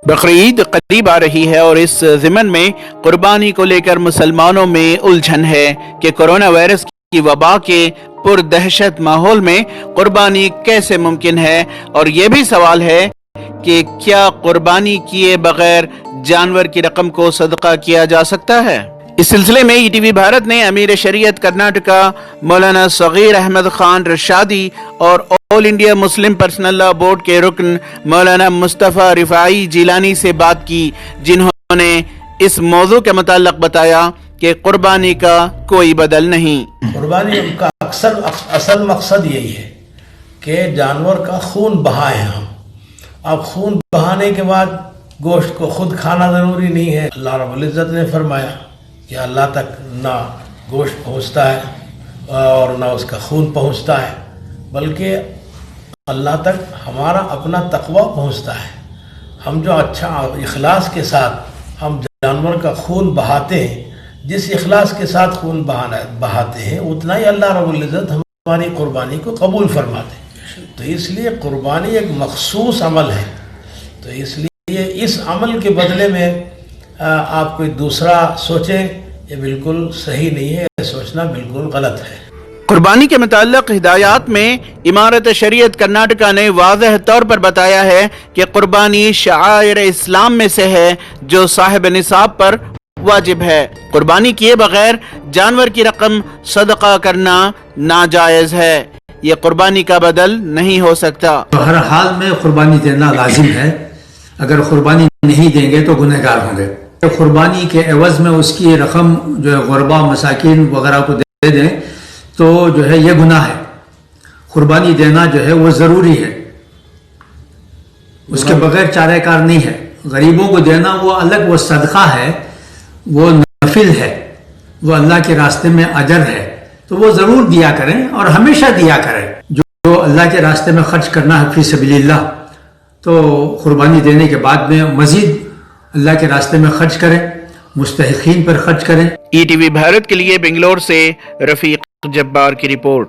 بقرعید قریب آ رہی ہے اور اس ضمن میں قربانی کو لے کر مسلمانوں میں الجھن ہے کہ کورونا وائرس کی وبا کے پردہشت ماحول میں قربانی کیسے ممکن ہے، اور یہ بھی سوال ہے کہ کیا قربانی کیے بغیر جانور کی رقم کو صدقہ کیا جا سکتا ہے۔ اس سلسلے میں ای ٹی وی بھارت نے امیر شریعت کرناٹکا مولانا صغیر احمد خان رشادی اور آل انڈیا مسلم پرسنل لا بورڈ کے رکن مولانا مصطفیٰ رفاعی جیلانی سے بات کی، جنہوں نے اس موضوع کے متعلق بتایا کہ قربانی کا کوئی بدل نہیں۔ قربانی کا اصل مقصد یہی ہے کہ جانور کا خون بہائیں ہم۔ اب خون بہانے کے بعد گوشت کو خود کھانا ضروری نہیں ہے۔ اللہ رب العزت نے فرمایا کہ اللہ تک نہ گوشت پہنچتا ہے اور نہ اس کا خون پہنچتا ہے، بلکہ اللہ تک ہمارا اپنا تقوی پہنچتا ہے۔ ہم جو اچھا اخلاص کے ساتھ ہم جانور کا خون بہاتے ہیں، جس اخلاص کے ساتھ خون بہاتے ہیں، اتنا ہی اللہ رب العزت ہماری قربانی کو قبول فرماتے ہیں۔ تو اس لیے قربانی ایک مخصوص عمل ہے، تو اس لیے اس عمل کے بدلے میں آپ کوئی دوسرا سوچیں، یہ بالکل صحیح نہیں ہے، یہ سوچنا بالکل غلط ہے۔ قربانی کے متعلق ہدایات میں امارت شریعت کرناٹکا نے واضح طور پر بتایا ہے کہ قربانی شعائر اسلام میں سے ہے جو صاحب نصاب پر واجب ہے۔ قربانی کیے بغیر جانور کی رقم صدقہ کرنا ناجائز ہے، یہ قربانی کا بدل نہیں ہو سکتا۔ ہر حال میں قربانی دینا لازم ہے، اگر قربانی نہیں دیں گے تو گنہگار ہوں گے۔ قربانی کے عوض میں اس کی رقم جو ہے غربا مساکین وغیرہ کو دے دیں تو جو ہے یہ گناہ ہے۔ قربانی دینا جو ہے وہ ضروری ہے، اس کے بغیر چارہ کار نہیں ہے۔ غریبوں کو دینا وہ الگ، وہ صدقہ ہے، وہ نفل ہے، وہ اللہ کے راستے میں اجر ہے، تو وہ ضرور دیا کریں اور ہمیشہ دیا کریں۔ جو اللہ کے راستے میں خرچ کرنا ہے فی سبیل اللہ، تو قربانی دینے کے بعد میں مزید اللہ کے راستے میں خرچ کریں، مستحقین پر خرچ کریں۔ ای ٹی وی بھارت کے لیے بنگلور سے رفیق جبار کی رپورٹ۔